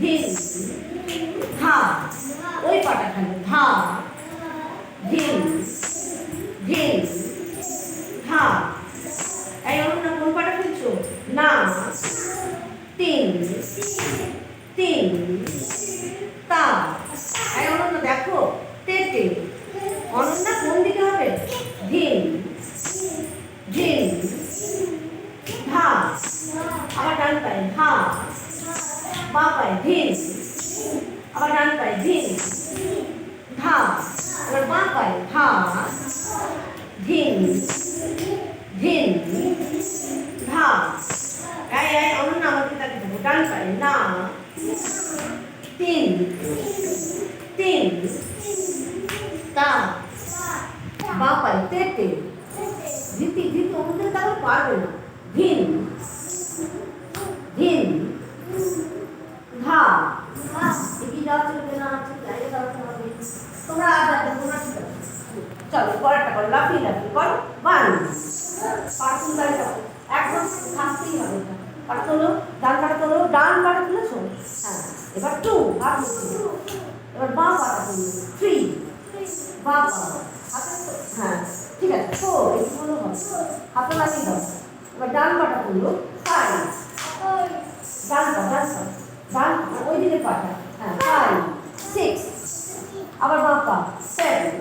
ধিন ধা ওই পাটা খালি ধা ধিন ধিন ধা এই অনন্যা কোন পাটা খেলছো না তিন তিন তা এই অনন্যা দেখো তেতে অনন্যা কোন দিকে হবে ধিন ধিন ধা আবার ডান পায়ে ধা বাঁ পায়ে ধিন আবার ডান পায়ে ধিন ধা আবার বাঁ পায়ে ধা ধিন ধিন ধা এই এই অনন্যা আমাদের তাকে দেবো ডান পায়ে না তিন তিন তা বাঁ পায়ে তেতে ধীতি ধীতি অন্যদের তারা পারবে না ধিন ধিন ধা এগিয়ে যাওয়া চলবে না জায়গা দাঁড়াতে হবে তোমরা তোমরা ঠিক আছে চলো পরেরটা করো লাফিয়ে লাফিয়ে করো ওয়ান পার্সেল দাঁড়িয়ে যাও একদম থাকতেই হবে এটা পাটা তোলো ডান পাটা তোলো ডান পাটা তুলেছো হ্যাঁ এবার টু হাত এবার বাঁ পাটা তুলো থ্রি বাঁ পা হাতে হ্যাঁ ঠিক আছে ফোর এইগুলো হবে হাতে লাগিয়ে দাও এবার ডান পাটা তুলো ফাইভ ডান পা ডান ওই দিকে পাটা হ্যাঁ ফাইভ সিক্স আবার বাঁ পা সেভেন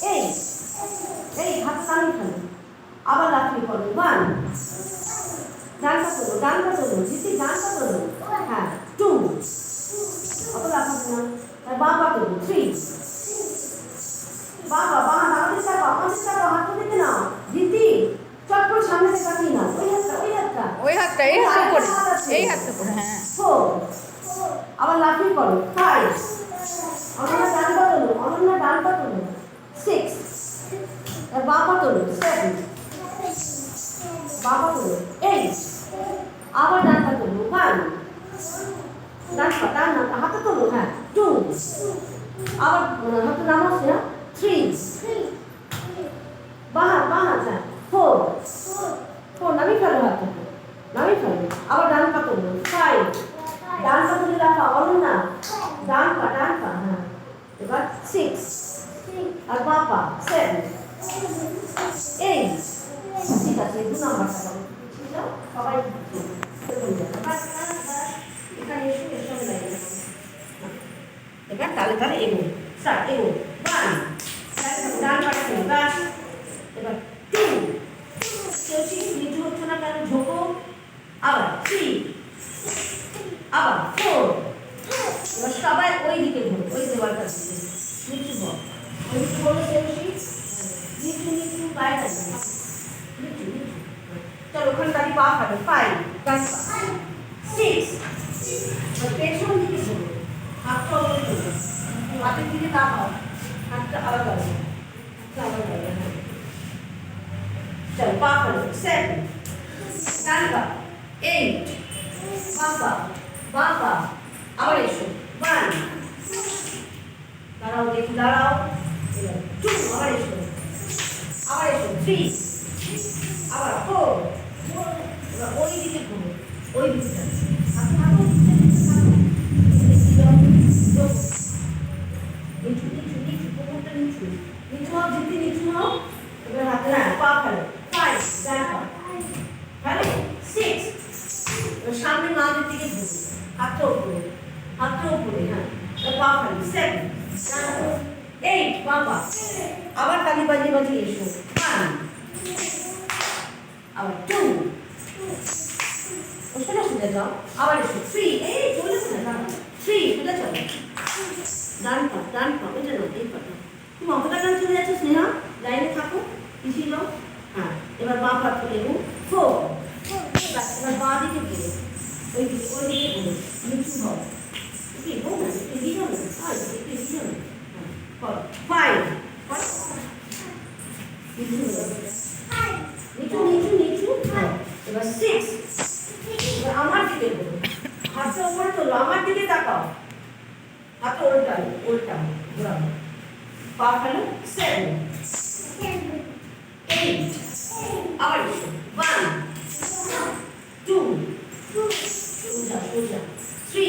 এইট এই হাতে নামিয়ে ফেলো আবার লাফিয়ে পড়ো ওয়ান ডান পা তোলো জিতি ডান পা তোলো হ্যাঁ টু আবার লাফাবে না বাঁ পা তোলো থ্রি বাবা বাঁ আমাদের চাপা হাত দিতে না জিতি চট করে সামনে থেকে কাটিয়ে নাও ওই হাতটা এই হাতটা করে হ্যাঁ ফোর আবার লাফিয়ে পড়ো ফাইভ অনন্যা ডান পা তোলো সিক্স বাঁ পা তোলো সেভেন বাঁ পা তোলো এইট আবার ডান পা তোলো ওয়ান ডান হাতে তোলো হ্যাঁ টু আবার হাতে নামাচ্ছে হ্যাঁ থ্রি বাঁ হাত হ্যাঁ ফোর নামিয়ে ফেলো হাত থেকে নামিয়ে ফেলো আবার ডান পা তোলো ফাইভ ডান পা তুলে রাখা অনন্যা ডান পা হ্যাঁ এবার সিক্স আর বাঁ পা সেভেন এইট ঠিক আছে দু নাম্বারটা করো সবাই এখানে এসে এবার তালে তালে এগো স্টার্ট এগো ওয়ান ডান পাটা তুলো বাস এবার টু কেউ নিচু হচ্ছে না কেন ঝোঁকো আবার থ্রি আবার ফোর এবার সবাই ওই দিকে ঘোরো ওই দেওয়ালটা দিকে নিচু ঘর ওই দিকে বলো নিচু বাইরে নিচু চলো ওখানে দাঁড়িয়ে পা খাবে ফাইভ সিক্স পেছন দিকে ঘোরো হাতটা ওপরে তোলো হাতের দিকে তাকাও হাতটা আলাদা चलो पापा सेवन डांगा एट बाबा আবার এসো ওয়ান দাঁড়াও দেখি দাঁড়াও টু আবার এসো থ্রি আবার ফোর এবার ওই দিকে ঘুরো ওই দিকে নিচু হও জিতি নিচু হও এবার হাতে না পা ফেলো ফাইভ ডান পা ফেলো সিক্স সামনে মাঝের দিকে ঘুরো হাতটা উপরে হ্যাঁ পা ফেলো সেভেন এইট বাবা আবার তালি বাজিয়ে এসো ওয়ান আবার টু সোজা যাও আবার এসো থ্রি এই চলেছে না থ্রি সোজা চলো ডান পা ওইটা না এই পাটা তুমি অতটা গান চলে যাচ্ছ স্নেহা লাইনে থাকো পিছিয়ে যাও হ্যাঁ এবার বাঁ পা তুলে ফোর এবার বাঁ দিকে ঘুরো ওই দিকে ঘুরো নিচু হও একটু না একটু এগিয়ে যাও না একটু এগিয়ে যাও না করো ফাইভ নিচু এবার সিক্স এবার আমার দিকে ঘুরো হাতটা উপরে তোলো আমার দিকে তাকাও হাতটা উল্টাও ঘোরাও পা ফেলো সেভেন এইট আবার ওয়ান টু সোজা থ্রি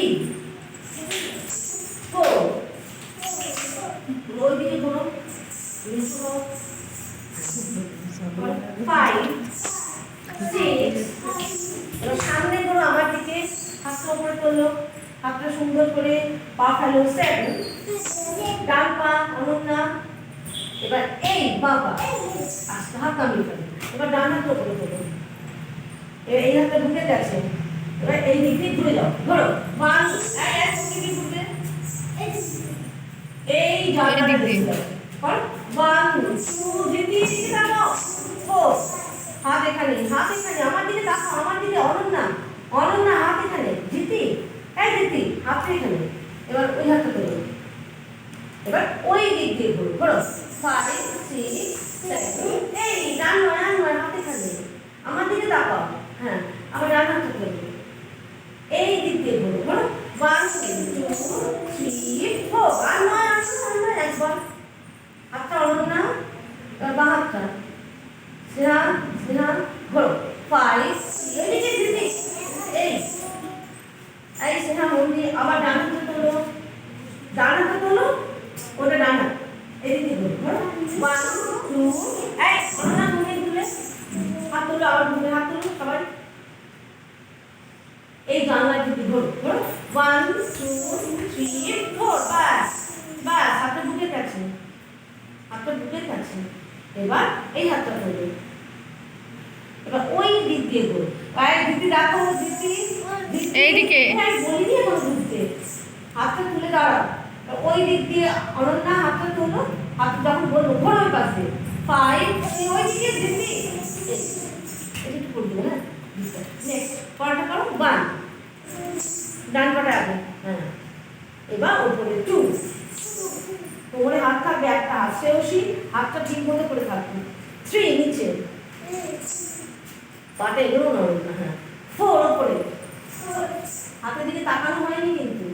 তোলো, হাতটা সুন্দর করে, পা ফেলো 7, ডান পা অনন্যা, এবার এই বাঁ পা আস্তে হাত নামিয়ে ফেলো, এবার ডান হাত উপরে তোলো, এই হাতটা ঢুকে গেছে, এবার এই দিক দিয়ে ঘুরে যাও, ধরো 1 এক দিকে ঘুরবে, এই জায়গাটা দিক দিয়ে। দেখো, কর 1 2 দিকে দাও 4, হাত এখানে, আমার দিকে তাকাও, আমার দিকে অনন্যা, হাত এখানে, জিতি, এই জিতি, হাতটা এখানে, এবার ওই হাতটা ধরো, এবার ওই দিক দিয়ে ঘুরো, ধরো 5 6 7, এই ডান নয় হাত এখানে, আমার দিকে তাকাও, হ্যাঁ, আমার ডান হাতটা ধরো, এই দিক দিয়ে ঘুরো, ধরো 1 2 3 4, আর নয় একবার, হাতটা অনন্যা, এবার বাঁ হাতটা স্নেহা ঘোরো 5 এদিকে দিদি, এই স্নেহা মন্দির, আবার ডান হাতে তোলো, ওটা ডান হাত, এদিকে ঘোরো 1 2, এই অনন্যা ঘুরে ঘুরে হাত তোলো, আবার ঘুরে হাত তোলো সবাই, এই জানলার দিকে ঘোরো 1 2 3 4, বাস হাতটা ঢুকে গেছে, এবার এই হাতটা তোলো, এবার ওই দিক দিয়ে ঘোরো, পায়ের দিকে রাখো, এইদিকে। হ্যাঁ বলি দিয়ে কোনো ঘুরতে, হাতটা তুলে দাঁড়াও, ওই দিক দিয়ে অনন্যা হাতটা তোলো, হাত যখন বলবো ঘোরো ওই পাশে 5 ওই দিকে দিদি, এটা একটু করে দেবো, হ্যাঁ নেক্সট পড়াটা করো 1, ডান পাটা আগে, হ্যাঁ, এবার উপরে 2, কোমরে হাত থাকবে, একটা হাত সেওসি, হাতটা ঠিক মতো করে থাকবে 3, নিচে পাটা এগুলো না, হ্যাঁ 4, উপরে হাতের দিকে তাকানো হয়নি কিন্তু,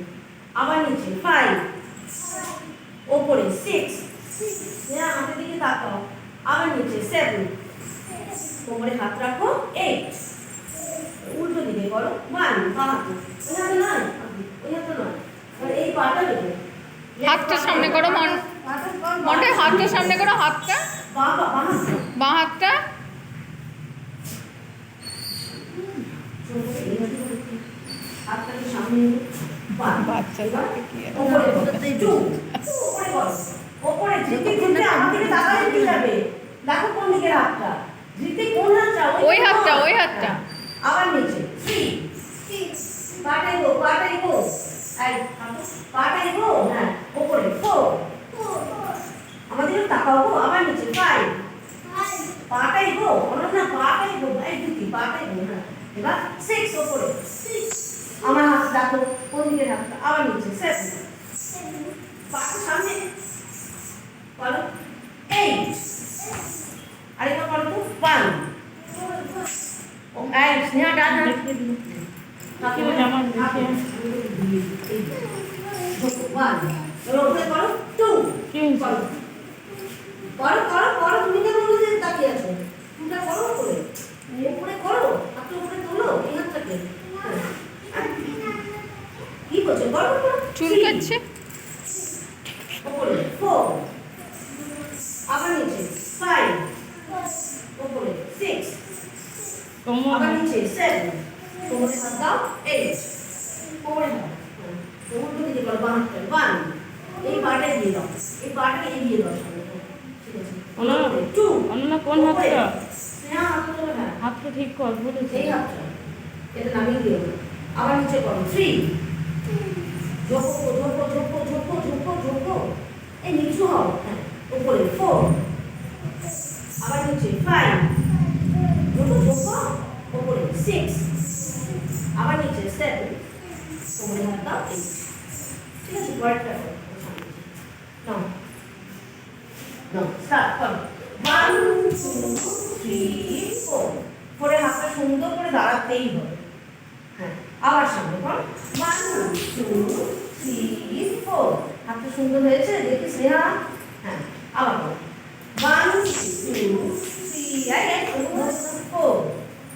আবার নিচে 5, উপরে 6, হ্যাঁ হাতের দিকে তাকাও, আবার নিচে 7, কোমরে হাত রাখো 8, উল্টো দিকে করো 1, বাঁ হাতে, ওই হাতে নয়, এই পাটা দেবে, হাতটা সামনে করো, মনটা হাতটা সামনে করো, হাতটা বাঁ হাতটা, হাতটাকে সামনে বাচ্চাদেরকে কি আর ওপরে জিতে জিতে আমার দিকে তাকালে কি যাবে, দেখো কোন দিকে হাতটা, জিতে কোন হাতটা, ওই হাতটা আবার নিচে 3, পাটাই গো এই পাটাই গো, হ্যাঁ ওপরে 4, আমাদের তাকাও গো, আবার নিচে 5, পাটাই গো অনন্যা, পাটাই গো, এই দিদি পাটাই গো, হ্যাঁ এবার 6, ওপরে আমার হাত দেখো কোন দিকে হাতটা, আবার নিচে 7, পাটা সামনে বলো 8, আরেকবার বলো তো 1, এই স্নেহা ডান হাত তাকিয়ে জামা দেখে 1, ওপরে করো 2, করো তুমি কেন বলতে তাকিয়ে আছো, তুমিটা করো উপরে করো, হাতটা উপরে তোলো, এই হাতটাকে কি করছো, করো চুলকাচ্ছে, উপরে 4, আবার নিচে 5, উপরে 6, আবার নিচে 7, কোমরে হাত দাও 8, কোমরে হাত, কোমর দিকে করো বাঁ হাতটা 1, এই পাটা দিয়ে দাও, এই পাটাকে এগিয়ে দাও সামনে, ঠিক আছে অনন্যা কোন হাতটা? হ্যাঁ হাতটা ঠিক কর, ভুলেছি। এই হাতটা এটা নামিয়ে দিও, আবার নিচে করো 3, ঝোঁকো, এই নিচু হও, হ্যাঁ উপরে 4, আবার নিচে 5, ঝোঁকো, উপরে 6, আবার নিচে 7, কোমরে হাত দাও 8, ঠিক আছে, পরেরটা করো, নাও স্টার্ট করো 1 2 3 4, পরে হাতটা সুন্দর করে দাঁড়াতেই হবে, হ্যাঁ আবার সামনে করো 1 2 3 4, হাতটা সুন্দর হয়েছে দেখি স্নেহা, হ্যাঁ আবার করো 1 2 3 4,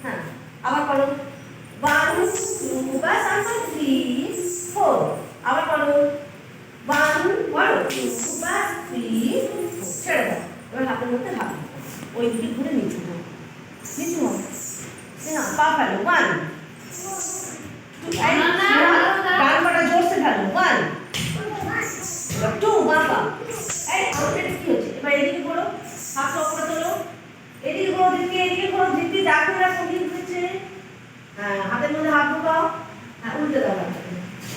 হ্যাঁ আবার করো 1 2 বাস আর 3 4, আবার করো 1 করো 2 বাস 3 ছেড়ে দাও, এবার হাতের মধ্যে হাত ওই দিকে ঘুরে নিচু হও, স্নেহা পা ফেলো 1 2,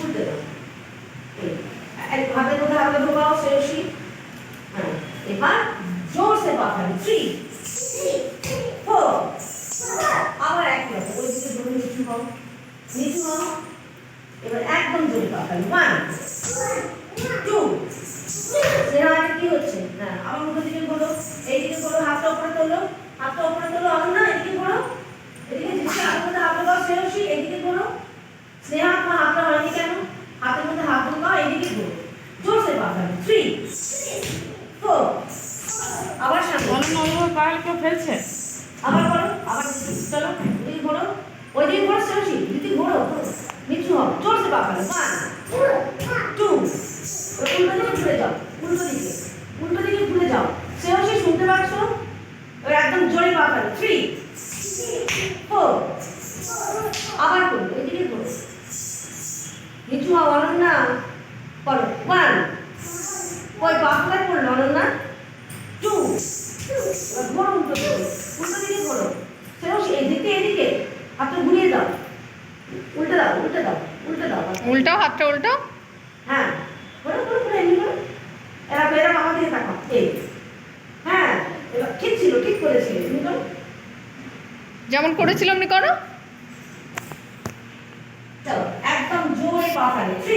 উল্টে দাও হাতের মধ্যে হাতে ঢোকাও শ্রেয়সী হ্যাঁ এবার জোরসে পাখালি 3 4 আবার একই রকম ওইদিকে ধরে নিচু হও এবার একদম জোরে পাখালি 1 2 সেরা কি হচ্ছে হ্যাঁ আবার মুখের দিকে বলো এইদিকে বলো হাতটা উপরে তোলো অনন্যা এদিকে বলো এদিকে যেদিকে হাতের মধ্যে হাত দাও শ্রেয়সী এদিকে বলো স্নেহা তোমার হাতটা হয়নি কেন হাতের মধ্যে হাত দাও এদিকে বলো জোরসে পাখালি 3 4 আবার সামনে অনন্যা ওইভাবে পায়ের কেউ ফেলছে আবার করো আবার চলো ওইদিকে ঘোরো ওইদিকে ঘোরো শ্রেয়সী দিদি ঘোরো নিচু হও জোরসে পাখালি 1 2 উল্টো দিকে ঘুরে যাও শ্রেয়সী শুনতে পাচ্ছ এবার একদম জোরে পাখালি 3 4 আবার করো ওইদিকে করো নিচু হও অনন্যা করো 1 ওই পাখাটা করলো অনন্যা 2 এবার ঘোরো উল্টো দিকে ঘোরো শ্রেয়সী এদিকে হাতটা ঘুরিয়ে দাও উল্টে দাও উল্টাও হাতটা উল্টাও হ্যাঁ ঘোরো এমনি করো এরা মামা দিকে তাকাও এই হ্যাঁ এবার ঠিক করেছিলে তুমি করো যেমন করেছিল অমনি করো চলো একদম জোরে পাখালি 3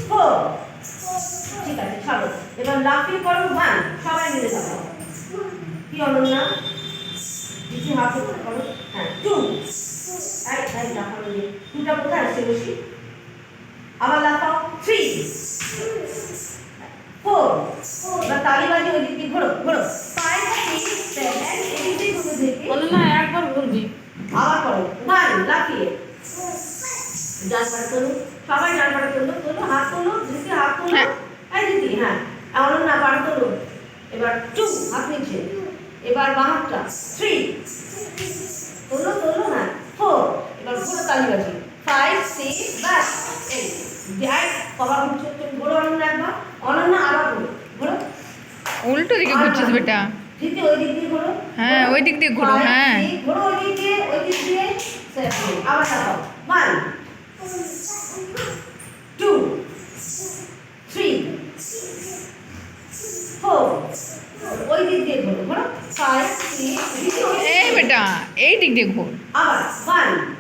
4 ঠিক আছে ছাড়ো এবার লাফিয়ে করো 1 সবাই মিলে তাকাও কি অনন্যা কিছু হাত করো হ্যাঁ 2 এই লাফানো নিয়ে দুটা কোথায় আসছে বেশি আবার লাফাও 3 4 এবার তালি বাজি ওইদিকে ঘোরো 5 6 7 এদিকে ঘুরে দেখি অনন্যা একবার ঘুরবি আবার করো 1 লাফিয়ে ডান পাটা তোলো সবাই ডান পাটা তোলো হাত তোলো দিদি হাত তোলো এই দিদি হ্যাঁ অনন্যা পাটা তোলো এবার 2 হাত নিচে এবার বাঁ হাতটা 3 তোলো হ্যাঁ 4 এবার ঘোরো তালি বাজি 5 6 ব্যাস এই যাই কবার ঘুরছো তুমি ঘোরো অনন্যা আবার ঘোরো উল্টো দিকে ঘুরছিস বেটা দিদি ওই দিক দিয়ে ঘোরো হ্যাঁ ওই দিক দিয়ে ঘুরো হ্যাঁ ঘোরো ওই দিক দিয়ে আবার তাকাও 1 2 3 4 ওই দিক দিয়ে ঘোরো 5 6 এই বেটা এই দিক দিয়ে ঘুর আবার 1